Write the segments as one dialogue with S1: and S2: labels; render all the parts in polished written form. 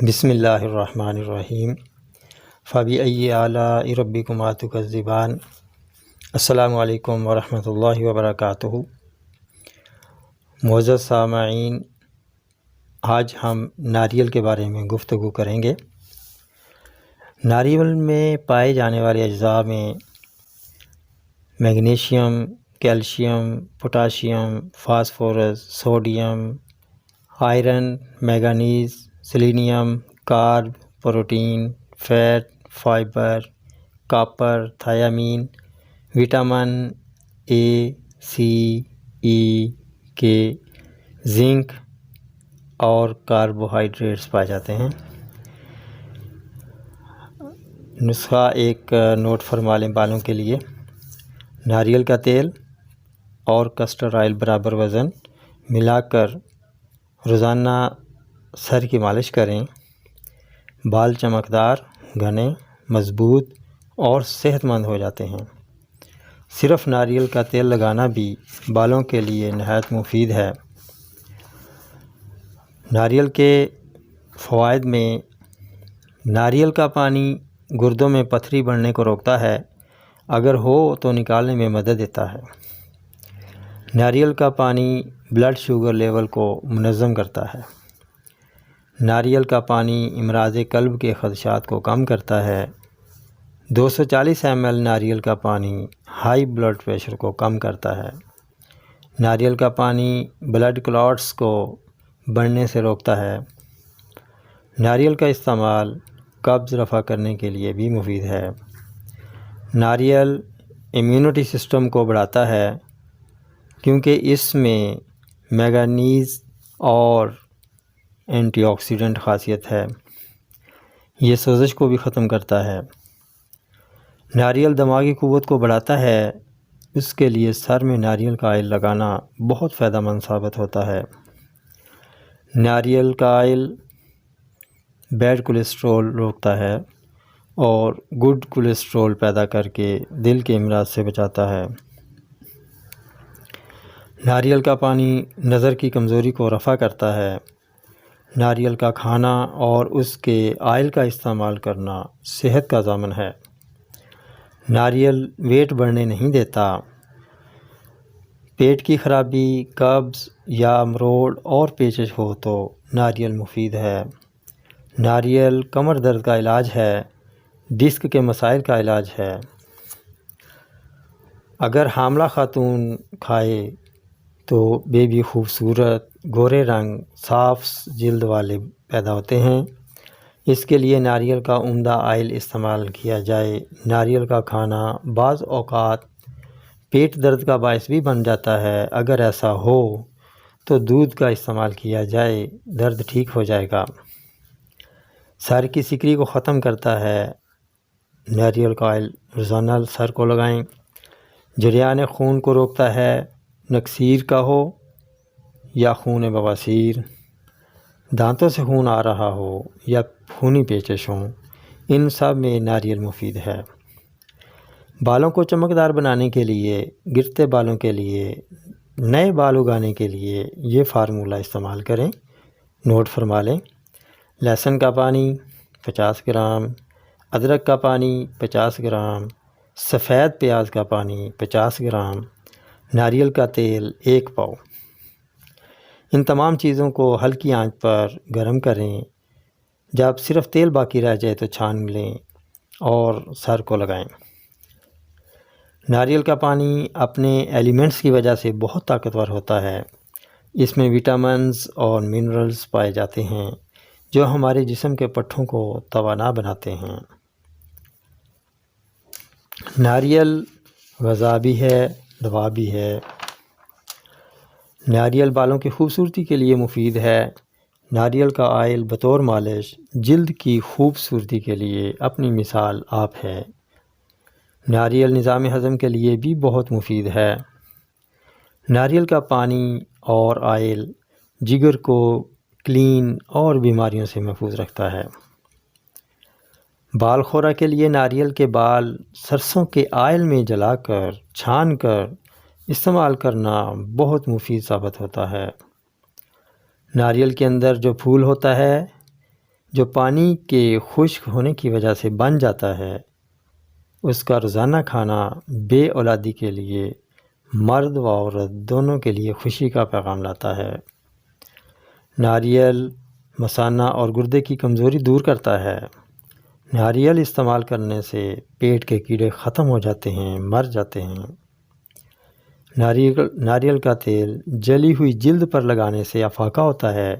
S1: بسم اللہ الرحمن الرحیم فبأي آلاء ربكما تكذبان۔ السلام علیکم ورحمۃ اللہ وبرکاتہ۔ معزز سامعین، آج ہم ناریل کے بارے میں گفتگو کریں گے۔ ناریل میں پائے جانے والے اجزاء میں magnesium, calcium, potassium, phosphorus, sodium, iron, manganese, selenium, carb, protein, fat, fibre, copper, thiamine, vitamin A, C, E, K, zinc اور کاربوہائیڈریٹس پائے جاتے ہیں۔ نسخہ ایک نوٹ فرما لیں بالوں کے لیے۔ ناریل کا تیل اور کسٹر آئل برابر وزن ملا کر روزانہ سر کی مالش کریں۔ بال چمکدار، گھنے، مضبوط اور صحت مند ہو جاتے ہیں۔ صرف ناریل کا تیل لگانا بھی بالوں کے لیے نہایت مفید ہے۔ ناریل کے فوائد میں ناریل کا پانی گردوں میں پتھری بڑھنے کو روکتا ہے، اگر ہو تو نکالنے میں مدد دیتا ہے۔ ناریل کا پانی بلڈ شوگر لیول کو منظم کرتا ہے۔ ناریل کا پانی امراض قلب کے خدشات کو کم کرتا ہے۔ 240 ml ناریل کا پانی ہائی بلڈ پریشر کو کم کرتا ہے۔ ناریل کا پانی بلڈ کلاٹس کو بڑھنے سے روکتا ہے۔ ناریل کا استعمال قبض رفع کرنے کے لیے بھی مفید ہے۔ ناریل امیونٹی سسٹم کو بڑھاتا ہے کیونکہ اس میں مینگنیز اور اینٹی آکسیڈنٹ خاصیت ہے۔ یہ سوزش کو بھی ختم کرتا ہے۔ ناریل دماغی قوت کو بڑھاتا ہے، اس کے لیے سر میں ناریل کا آئل لگانا بہت فائدہ مند ثابت ہوتا ہے۔ ناریل کا آئل بیڈ کولیسٹرول روکتا ہے اور گڈ کولیسٹرول پیدا کر کے دل کے امراض سے بچاتا ہے۔ ناریل کا پانی نظر کی کمزوری کو رفع کرتا ہے۔ ناریل کا کھانا اور اس کے آئل کا استعمال کرنا صحت کا ضامن ہے۔ ناریل ویٹ بڑھنے نہیں دیتا۔ پیٹ کی خرابی، قبض یا مروڑ اور پیچش ہو تو ناریل مفید ہے۔ ناریل کمر درد کا علاج ہے، ڈسک کے مسائل کا علاج ہے۔ اگر حاملہ خاتون کھائے تو بیبی خوبصورت، گورے رنگ، صاف جلد والے پیدا ہوتے ہیں۔ اس کے لیے ناریل کا عمدہ آئل استعمال کیا جائے۔ ناریل کا کھانا بعض اوقات پیٹ درد کا باعث بھی بن جاتا ہے۔ اگر ایسا ہو تو دودھ کا استعمال کیا جائے، درد ٹھیک ہو جائے گا۔ سر کی سکری کو ختم کرتا ہے۔ ناریل کا آئل روزانہ سر کو لگائیں۔ جریان خون کو روکتا ہے، نکسیر کا ہو یا خون بواسیر، دانتوں سے خون آ رہا ہو یا خونی پیچش ہوں، ان سب میں ناریل مفید ہے۔ بالوں کو چمکدار بنانے کے لیے، گرتے بالوں کے لیے، نئے بال اگانے کے لیے یہ فارمولہ استعمال کریں۔ نوٹ فرما لیں۔ لہسن کا پانی 50 گرام، ادرک کا پانی 50 گرام، سفید پیاز کا پانی 50 گرام، ناریل کا تیل 1 پاؤ۔ ان تمام چیزوں کو ہلکی آنچ پر گرم کریں۔ جب صرف تیل باقی رہ جائے تو چھان لیں اور سر کو لگائیں۔ ناریل کا پانی اپنے ایلیمنٹس کی وجہ سے بہت طاقتور ہوتا ہے۔ اس میں وٹامنز اور منرلز پائے جاتے ہیں جو ہمارے جسم کے پٹھوں کو توانا بناتے ہیں۔ ناریل غذا بھی ہے، دوا بھی ہے۔ ناریل بالوں کی خوبصورتی کے لیے مفید ہے۔ ناریل کا آئل بطور مالش جلد کی خوبصورتی کے لیے اپنی مثال آپ ہے۔ ناریل نظام ہضم کے لیے بھی بہت مفید ہے۔ ناریل کا پانی اور آئل جگر کو کلین اور بیماریوں سے محفوظ رکھتا ہے۔ بال خورا کے لیے ناریل کے بال سرسوں کے آئل میں جلا کر چھان کر استعمال کرنا بہت مفید ثابت ہوتا ہے۔ ناریل کے اندر جو پھول ہوتا ہے جو پانی کے خشک ہونے کی وجہ سے بن جاتا ہے، اس کا روزانہ کھانا بے اولادی کے لیے مرد و عورت دونوں کے لیے خوشی کا پیغام لاتا ہے۔ ناریل مثانہ اور گردے کی کمزوری دور کرتا ہے۔ ناریل استعمال کرنے سے پیٹ کے کیڑے ختم ہو جاتے ہیں، مر جاتے ہیں۔ ناریل کا تیل جلی ہوئی جلد پر لگانے سے افاقہ ہوتا ہے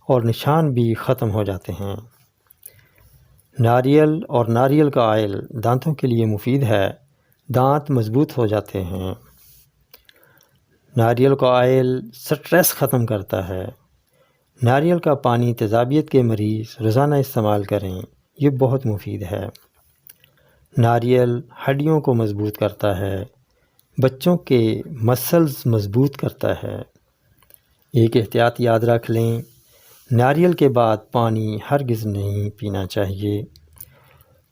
S1: اور نشان بھی ختم ہو جاتے ہیں۔ ناریل کا آئل دانتوں کے لیے مفید ہے، دانت مضبوط ہو جاتے ہیں۔ ناریل کا آئل سٹریس ختم کرتا ہے۔ ناریل کا پانی تیزابیت کے مریض روزانہ استعمال کریں، یہ بہت مفید ہے۔ ناریل ہڈیوں کو مضبوط کرتا ہے، بچوں کے مسلز مضبوط کرتا ہے۔ ایک احتیاط یاد رکھ لیں، ناریل کے بعد پانی ہرگز نہیں پینا چاہیے۔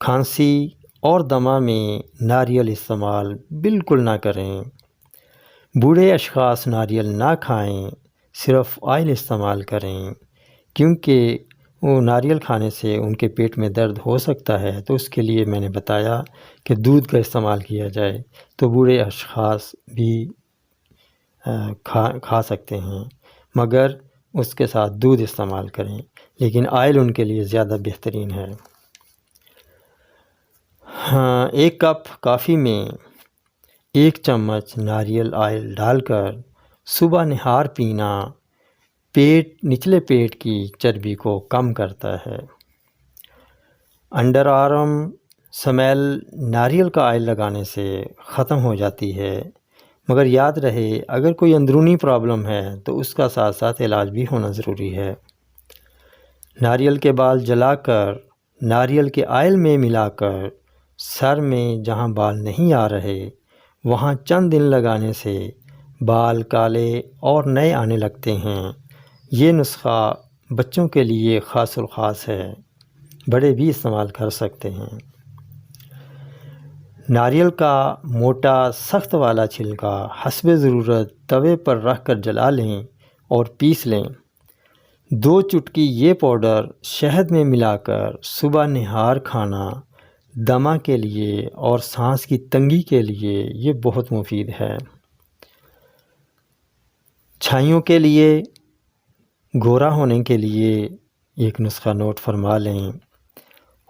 S1: کھانسی اور دمہ میں ناریل استعمال بالکل نہ کریں۔ بوڑھے اشخاص ناریل نہ کھائیں، صرف آئل استعمال کریں، کیونکہ وہ ناریل کھانے سے ان کے پیٹ میں درد ہو سکتا ہے، تو اس کے لیے میں نے بتایا کہ دودھ کا استعمال کیا جائے، تو بوڑھے اشخاص بھی کھا سکتے ہیں، مگر اس کے ساتھ دودھ استعمال کریں، لیکن آئل ان کے لیے زیادہ بہترین ہے۔ ایک کپ کافی میں 1 چمچ ناریل آئل ڈال کر صبح نہار پینا نچلے پیٹ کی چربی کو کم کرتا ہے۔ انڈر آرم سمیل ناریل کا آئل لگانے سے ختم ہو جاتی ہے، مگر یاد رہے اگر کوئی اندرونی پرابلم ہے تو اس کا ساتھ ساتھ علاج بھی ہونا ضروری ہے۔ ناریل کے بال جلا کر ناریل کے آئل میں ملا کر سر میں جہاں بال نہیں آ رہے وہاں چند دن لگانے سے بال کالے اور نئے آنے لگتے ہیں۔ یہ نسخہ بچوں کے لیے خاص الخاص ہے، بڑے بھی استعمال کر سکتے ہیں۔ ناریل کا موٹا سخت والا چھلکا حسب ضرورت توے پر رکھ کر جلا لیں اور پیس لیں۔ 2 چٹکی یہ پاؤڈر شہد میں ملا کر صبح نہار کھانا دمہ کے لیے اور سانس کی تنگی کے لیے یہ بہت مفید ہے۔ چھائیوں کے لیے گورا ہونے کے لیے ایک نسخہ نوٹ فرما لیں۔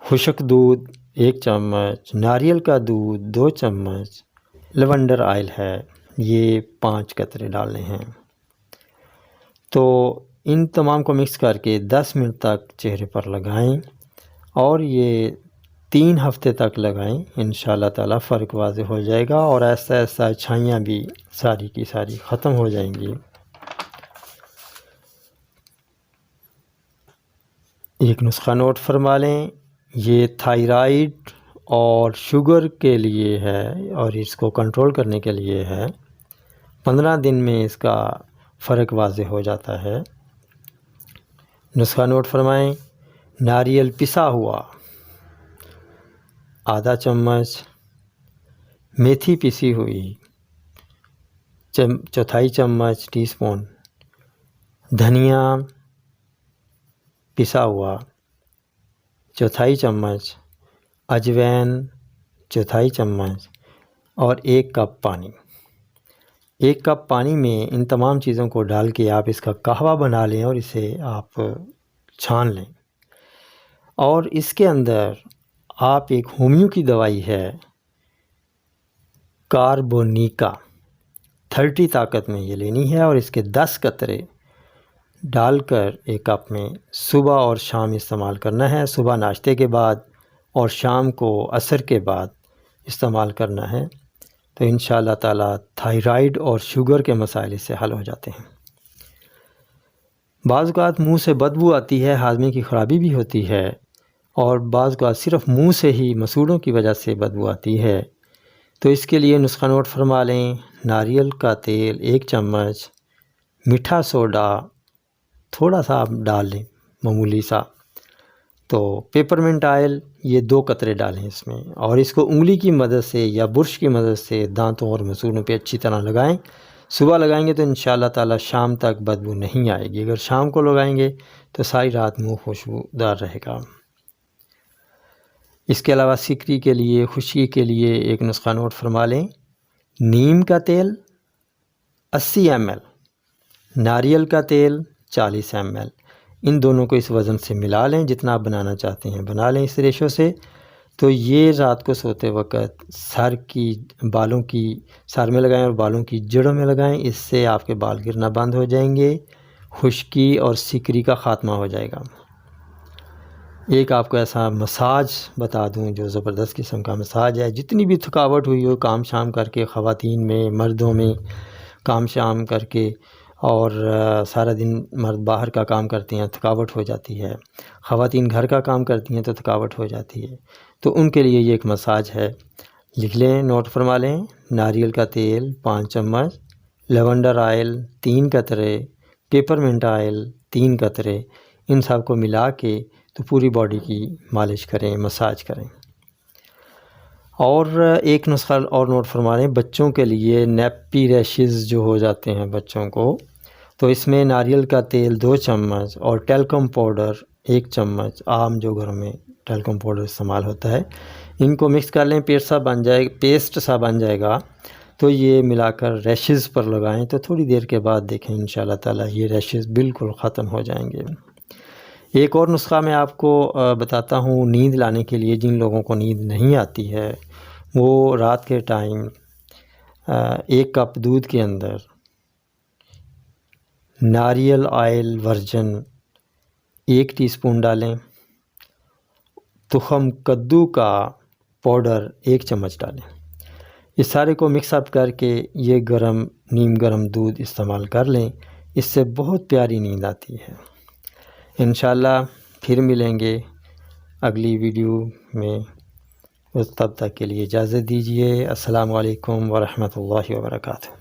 S1: خشک دودھ 1 چمچ، ناریل کا دودھ 2 چمچ، لیونڈر آئل ہے، یہ 5 قطرے ڈالنے ہیں۔ تو ان تمام کو مکس کر کے 10 منٹ تک چہرے پر لگائیں اور یہ 3 ہفتے تک لگائیں، انشاءاللہ تعالی فرق واضح ہو جائے گا اور ایسا ایسا چھائیاں بھی ساری کی ساری ختم ہو جائیں گی۔ ایک نسخہ نوٹ فرما لیں، یہ تھائرائیڈ اور شوگر کے لیے ہے اور اس کو کنٹرول کرنے کے لیے ہے۔ 15 دن میں اس کا فرق واضح ہو جاتا ہے۔ نسخہ نوٹ فرمائیں، ناریل پسا ہوا آدھا چمچ، میتھی پسی ہوئی چوتھائی چمچ ٹی سپون، دھنیا پسا ہوا چوتھائی چمچ، اجوین چوتھائی چمچ اور 1 کپ پانی۔ 1 کپ پانی میں ان تمام چیزوں کو ڈال کے آپ اس کا قہوہ بنا لیں اور اسے آپ چھان لیں، اور اس کے اندر آپ ایک ہومیو کی دوائی ہے کاربونیکا 30 طاقت میں یہ لینی ہے اور اس کے 10 قطرے ڈال کر 1 کپ میں صبح اور شام استعمال کرنا ہے۔ صبح ناشتے کے بعد اور شام کو عصر کے بعد استعمال کرنا ہے، تو انشاءاللہ تعالی تھائرائیڈ اور شوگر کے مسائل اس سے حل ہو جاتے ہیں۔ بعض اوقات منہ سے بدبو آتی ہے، ہاضمے کی خرابی بھی ہوتی ہے، اور بعض اوقات صرف منہ سے ہی مسوڑوں کی وجہ سے بدبو آتی ہے، تو اس کے لیے نسخہ نوٹ فرما لیں، ناریل کا تیل 1 چمچ، میٹھا سوڈا تھوڑا سا آپ ڈال لیں، معمولی سا، تو پیپرمنٹ آئل یہ 2 قطرے ڈالیں اس میں، اور اس کو انگلی کی مدد سے یا برش کی مدد سے دانتوں اور مسوڑوں پہ اچھی طرح لگائیں۔ صبح لگائیں گے تو انشاءاللہ تعالی شام تک بدبو نہیں آئے گی، اگر شام کو لگائیں گے تو ساری رات منہ خوشبودار رہے گا۔ اس کے علاوہ سکری کے لیے، خشکی کے لیے ایک نسخہ نوٹ فرما لیں۔ نیم کا تیل 80 ml، ناریل کا تیل 40 ml، ان دونوں کو اس وزن سے ملا لیں، جتنا آپ بنانا چاہتے ہیں بنا لیں اس ریشو سے۔ تو یہ رات کو سوتے وقت بالوں کی سر میں لگائیں اور بالوں کی جڑوں میں لگائیں، اس سے آپ کے بال گرنا بند ہو جائیں گے، خشکی اور سکری کا خاتمہ ہو جائے گا۔ ایک آپ کو ایسا مساج بتا دوں جو زبردست قسم کا مساج ہے، جتنی بھی تھکاوٹ ہوئی ہو کام شام کر کے، خواتین میں مردوں میں کام شام کر کے، اور سارا دن مرد باہر کا کام کرتے ہیں تھکاوٹ ہو جاتی ہے، خواتین گھر کا کام کرتی ہیں تو تھکاوٹ ہو جاتی ہے، تو ان کے لیے یہ ایک مساج ہے، لکھ لیں، نوٹ فرما لیں۔ ناریل کا تیل 5 چمچ، لیونڈر آئل 3 قطرے، پیپرمنٹ آئل 3 قطرے، ان سب کو ملا کے تو پوری باڈی کی مالش کریں، مساج کریں۔ اور ایک نسخہ اور نوٹ فرما لیں، بچوں کے لیے نیپی ریشز جو ہو جاتے ہیں بچوں کو، تو اس میں ناریل کا تیل 2 چمچ اور ٹیلکم پاؤڈر 1 چمچ، عام جو گھروں میں ٹیلکم پاؤڈر استعمال ہوتا ہے، ان کو مکس کر لیں، پیسٹ سا بن جائے گا، تو یہ ملا کر ریشز پر لگائیں، تو تھوڑی دیر کے بعد دیکھیں انشاءاللہ تعالی یہ ریشز بالکل ختم ہو جائیں گے۔ ایک اور نسخہ میں آپ کو بتاتا ہوں نیند لانے کے لیے، جن لوگوں کو نیند نہیں آتی ہے وہ رات کے ٹائم 1 کپ دودھ کے اندر ناریل آئل ورجن 1 ٹی اسپون ڈالیں، تخم کدو کا پاؤڈر 1 چمچ ڈالیں، اس سارے کو مکس اپ کر کے یہ نیم گرم دودھ استعمال کر لیں، اس سے بہت پیاری نیند آتی ہے۔ انشاءاللہ پھر ملیں گے اگلی ویڈیو میں، تب تک کے لیے اجازت دیجیے۔ السلام علیکم ورحمۃ اللہ وبرکاتہ۔